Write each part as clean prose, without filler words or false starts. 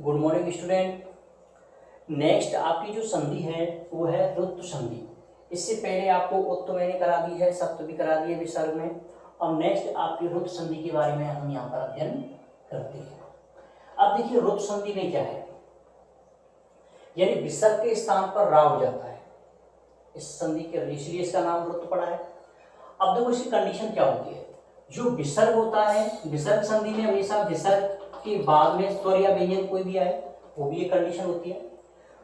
Good morning student. Next आपकी जो संधि है वो है ऋतु संधि। इससे पहले आपको उत्त मैंने करा दी है, सप्त भी करा दी है विसर्ग में। अब नेक्स्ट आपकी ऋतु संधि के बारे में हम यहाँ पर अध्ययन करते हैं। अब देखिए ऋतु संधि में क्या है, यानी विसर्ग के स्थान पर रा हो जाता है इस संधि के, इसलिए इसका नाम ऋतु पड़ा है। अब देखो इसकी कंडीशन क्या होती है। जो विसर्ग होता है, विसर्ग संधि में हमेशा विसर्ग के बाद में स्वर या व्यंजन कोई भी आए, वो भी एक कंडीशन होती है।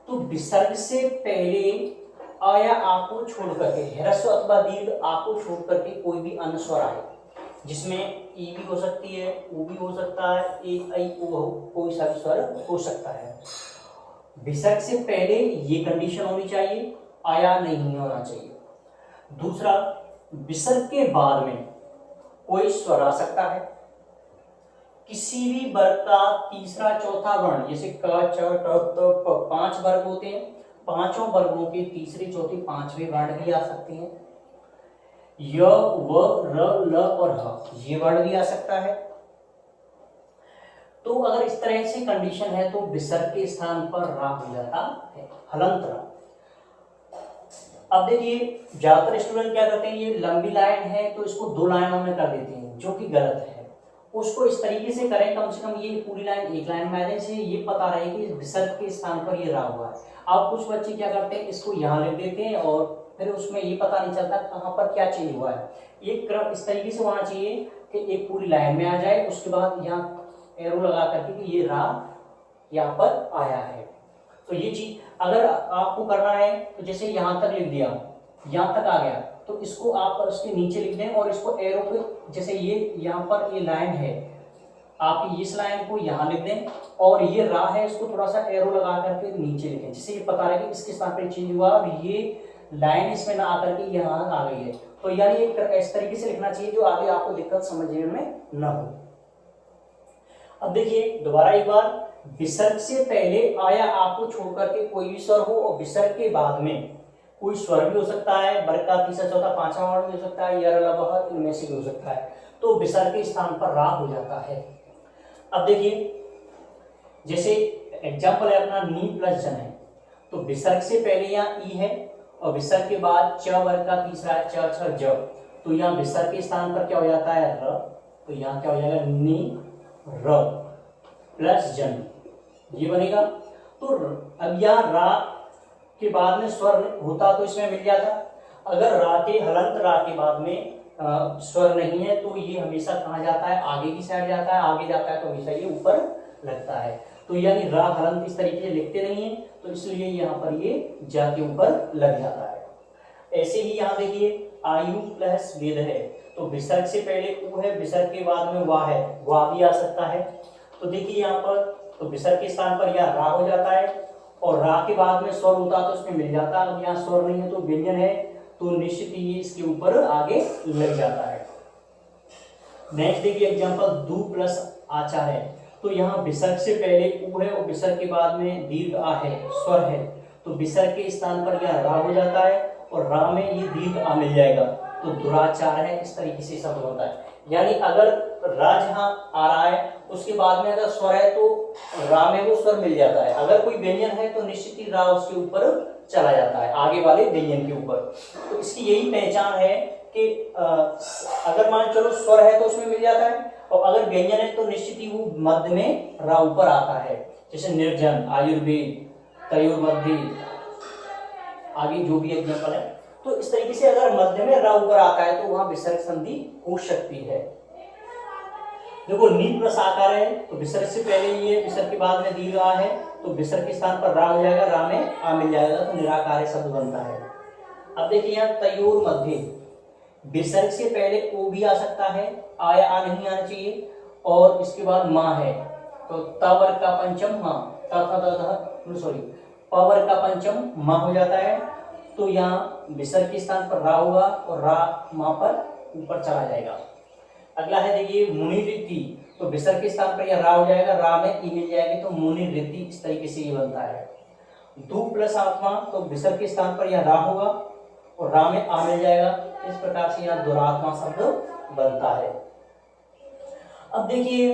तो विसर्ग से पहले आ या आ को छोड़ करके, ह्रस्व अथवा दीर्घ आ को छोड़ करके कोई भी अन्य स्वर आए, जिसमें ई भी हो सकती है, ऊ भी हो सकता है, ए ऐ ओ कोई सा भी स्वर हो सकता है। विसर्ग से पहले ये कंडीशन होनी चाहिए, आया नहीं होना चाहिए। दूसरा, विसर्ग के बाद में कोई स्वर आ सकता है, किसी भी वर्ग का तीसरा चौथा वर्ण, जैसे क च ट त प, 5 वर्ग होते हैं, पांचों वर्गों के तीसरे चौथे पांचवें वर्ण भी आ सकते हैं। य व र ल और ह ये वर्ण भी आ सकता है। तो अगर इस तरह से कंडीशन है तो विसर्ग के स्थान पर रा हो जाता है, हलंत रा। अब देखिए ज्यादातर स्टूडेंट क्या करते हैं, ये लंबी लाइन है तो इसको 2 लाइनों में कर देते हैं, जो कि गलत है। उसको इस तरीके से करें, कम से कम ये पूरी लाइन एक लाइन में आने से ये पता रहे कि विसर्ग के स्थान पर ये रा हुआ है। अब कुछ बच्चे क्या करते हैं, इसको यहाँ लिख देते हैं और फिर उसमें ये पता नहीं चलता कहाँ पर क्या चेंज हुआ है। एक क्रम इस तरीके से होना चाहिए कि एक पूरी लाइन में आ जाए, उसके बाद यहाँ एरो लगा करके कि ये रा यहाँ पर आया है। तो ये चीज अगर आपको करना है तो जैसे यहाँ तक लिख दिया, यहाँ तक आ गया, तो इसको आप उसके नीचे लिख दें और इसको एरो पे, जैसे ये यहाँ पर ये लाइन है, आप इस लाइन को यहाँ लिख दें और ये रा है, इसको थोड़ा सा एरो लगा करके नीचे लिखें, जिससे ये पता रहे कि इसके स्थान पर चेंज हुआ और ये लाइन इसमें ना आकर के यहाँ आ गई है। तो यानी इस तरीके से लिखना चाहिए जो आगे आपको दिक्कत समझने में न हो। अब देखिए दोबारा एक बार, विसर्ग से पहले आया आ को छोड़ करके कोई भी स्वर हो और विसर्ग के बाद में कोई स्वर भी हो सकता है, वर्ग का तीसरा चौथा पांचवा वर्ण भी हो सकता है, य ल इनमें से भी हो सकता है, तो विसर्ग के स्थान पर रा हो जाता है। अब देखिए जैसे एग्जाम्पल है अपना नी प्लस जन है, तो विसर्ग से पहले यहाँ ई है और विसर्ग के बाद च वर्ग का तीसरा है, च छ ज, तो यहाँ विसर्ग के स्थान पर क्या हो जाता है र, तो यहाँ क्या हो जाएगा नी र प्लस जन, ये बनेगा। तो अब यहाँ रा के बाद में स्वर होता तो इसमें मिल जाता। अगर रा के हलंत रा के बाद में स्वर नहीं है तो ये हमेशा कहाँ जाता है, आगे की साइड जाता है, आगे जाता है तो हमेशा ये ऊपर लगता है। तो यानी रा हलंत इस तरीके से लिखते नहीं है, तो इसलिए यहाँ पर ये जाके ऊपर लग जाता है। ऐसे ही यहाँ देखिए आयु प्लस वेद है, तो विसर्ग से पहले उ है, विसर्ग के बाद में वाह है, वाह भी आ सकता है। तो देखिए यहाँ पर तो विसर्ग के स्थान पर यह रा हो जाता है और रा के बाद में स्वर होता तो इसमें मिल जाता। अब यहाँ स्वर नहीं है तो व्यंजन है, तो निश्चित ही इसके ऊपर आगे लग जाता है। नेक्स्ट देखिए एग्जांपल दू प्लस आचार है, तो यहाँ विसर्ग से पहले उ है और विसर्ग के बाद में दीर्घ आ है, स्वर है, तो विसर्ग के स्थान पर यह रा हो जाता है और रा में ये दीर्घ आ मिल जाएगा, तो दुराचार है। इस तरीके से शब्द होता है। यानी अगर रा जहाँ आ रहा है उसके बाद में अगर स्वर है तो रा में वो स्वर मिल जाता है, अगर कोई व्यंजन है तो निश्चित ही रा उसके ऊपर चला जाता है, आगे वाले व्यंजन के ऊपर। तो इसकी यही पहचान है कि अगर मान चलो स्वर है तो उसमें मिल जाता है और अगर व्यंजन है तो निश्चित ही वो मध्य में रा ऊपर आता है, जैसे निर्जन, आयुर्वेद, तयोर मध्य, आगे जो भी एग्जाम्पल है। तो इस तरीके से अगर मध्य में रा ऊपर आता है तो वहां विसर्ग संधि हो सकती है। देखो नी प्लस आकार है, तो विसर्ग से पहले ये, विसर्ग के बाद में दीर्घ आ है, तो विसर्ग के स्थान पर रा हो जाएगा, रा में आ मिल जाएगा, तो निराकार शब्द बनता है। अब देखिए यहाँ तयोर मध्य, विसर्ग से पहले ओ भी आ सकता है, आया आ नहीं आना चाहिए, और इसके बाद माँ है, तो त वर्ग का पंचम माँ, सॉरी प वर्ग का पंचम माँ हो जाता है, तो यहाँ विसर्ग के स्थान पर रा होगा और रा माँ पर ऊपर चला जाएगा। अगला है देखिए मुनि रिद्धि, तो विसर्ग के स्थान पर यह रा हो जाएगा, रा में ई मिल जाएगी, तो मुनि रिद्धि, इस तरीके से ये बनता है। दू प्लस आत्मा, तो विसर्ग के स्थान पर यह रा होगा और रा में आ मिल जाएगा, इस प्रकार से यह दुरात्मा शब्द बनता है। अब देखिए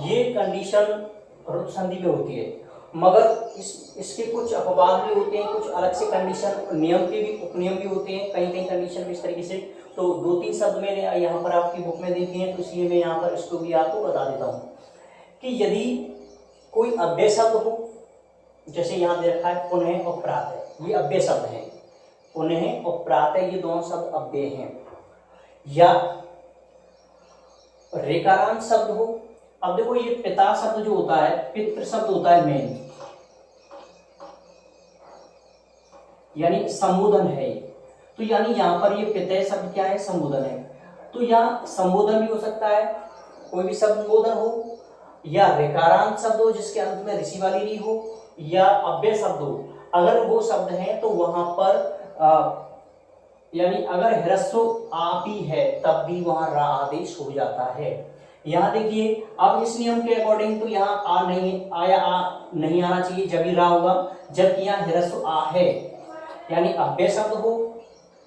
ये कंडीशन रुत संधि में होती है, मगर इसके कुछ अपवाद भी होते हैं, कुछ अलग से कंडीशन नियम के भी उपनियम भी होते हैं, कई कई कंडीशन में इस तरीके से। तो 2-3 शब्द मैंने यहाँ पर आपकी बुक में देखे हैं, तो इसलिए मैं यहाँ पर इसको भी आपको बता देता हूँ कि यदि कोई अव्यय शब्द हो, जैसे यहाँ दे रखा है पुनः और प्रातः, ये अव्यय शब्द हैं, पुनः और प्रातः ये दोनों शब्द अव्यय हैं, या रेकारांत शब्द हो। अब देखो ये पिता शब्द जो होता है, पितृ शब्द होता है मेन, यानी संबोधन है ये, तो यानी यहाँ पर ये पिता शब्द क्या है, संबोधन है। तो यहाँ संबोधन भी हो सकता है, कोई भी संबोधन हो, या रेकारांत शब्द हो जिसके अंत में ऋषि वाली री हो, या अव्यय शब्द हो। अगर वो शब्द है तो वहां पर यानी अगर ह्रस्व आपी है तब भी वहां रा आदेश हो जाता है। यहाँ देखिए, अब इस नियम के अकॉर्डिंग तो यहाँ आ नहीं आना चाहिए, जब ही रा होगा, जबकि यहाँ ह्रस्व आ है, यानी अव्यय शब्द हो,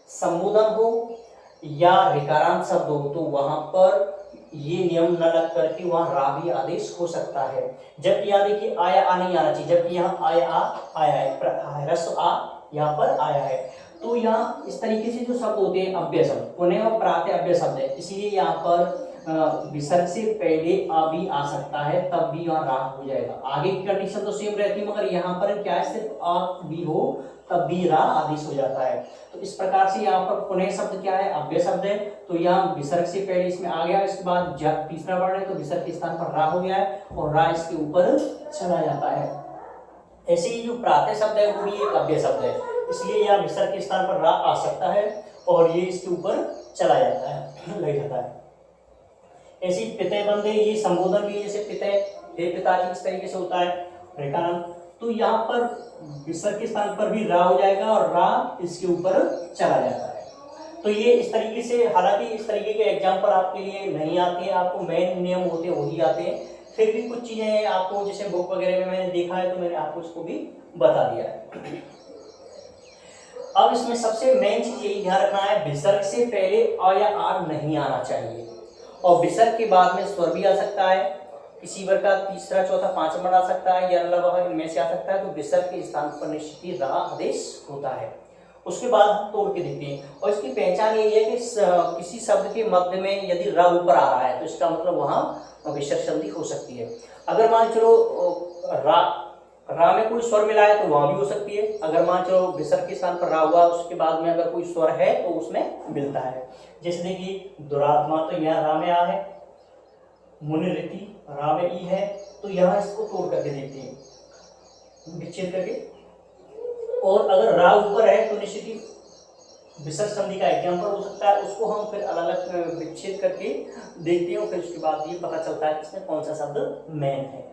संबोधन हो या रिकारांत शब्द हो, तो वहां पर ये नियम न लग करके वहां रा भी आदेश हो सकता है। जबकि यहाँ देखिए आया आ नहीं आना चाहिए, जबकि यहाँ आया है, ह्रस्व आ यहाँ पर आया है। तो यहाँ इस तरीके से जो शब्द होते हैं अव्यय शब्द, पुनः और प्रातः अव्यय शब्द है, इसलिए यहाँ पर विसर्ग से पहले आ भी आ सकता है, तब भी यहाँ रा हो जाएगा। आगे की कंडीशन तो सेम रहती है, मगर यहाँ पर क्या है, सिर्फ आ भी हो तब भी रा आदेश हो जाता है। तो इस प्रकार से यहाँ पर पुनः शब्द क्या है, अव्यय शब्द है, तो यहाँ विसर्ग से पहले इसमें आ गया, इसके बाद तीसरा वर्ण है तो विसर्ग के स्थान पर रा हो गया है और रा इसके ऊपर चला जाता है। ऐसे ही जो प्रातः शब्द है वो भी एक अव्यय शब्द है, इसलिए यहाँ विसर्ग के स्थान पर रा आ सकता है और ये इसके ऊपर चला जाता है, लग जाता है। ऐसी पितय बंदे, ये संबोधन भी जैसे पितय, हे पिताजी, इस तरीके से होता है रेखानंद। तो यहाँ पर विसर्ग के स्थान पर भी रा हो जाएगा और रा इसके ऊपर चला जाता है। तो ये इस तरीके से, हालांकि इस तरीके के एग्जाम्पल आपके लिए नहीं आते हैं, आपको मेन नियम होते हैं वही आते हैं, फिर भी कुछ चीजें आपको जैसे बुक वगैरह में मैंने देखा है तो मैंने आपको इसको भी बता दिया है। अब इसमें सबसे मेन चीज यही ध्यान रखना है, विसर्ग से पहले अ या आ नहीं आना चाहिए, और विसर्ग के बाद में स्वर भी आ सकता है, किसी वर्ग का तीसरा चौथा पांचवा आ सकता है, या इनमें से आ सकता है। तो विसर्ग के स्थान पर निश्चित ही रा आदेश होता है। उसके बाद हम तोड़ के देखते हैं, और इसकी पहचान यही है कि किसी शब्द के मध्य में यदि र ऊपर आ रहा है तो इसका मतलब वहां विसर्ग संधि हो सकती है। अगर मान चलो रा में कोई स्वर मिला है तो वहां भी हो सकती है। अगर मान चलो विसर्ग के स्थान पर रा हुआ, उसके बाद में अगर कोई स्वर है तो उसमें मिलता है। जैसे देखिए दुरात्मा, तो यहाँ रा में आ है, मुनिरिति रा में ई है, तो यहाँ इसको तोड़ करके देखते हैं, विच्छेद करके। और अगर रा ऊपर है तो निश्चित ही विसर्ग संधि का एग्जाम्पल हो सकता है, उसको हम फिर अलग अलग विच्छेद करके देखते हैं और फिर उसके बाद ये पता चलता है कि इसमें कौन सा शब्द मेन है।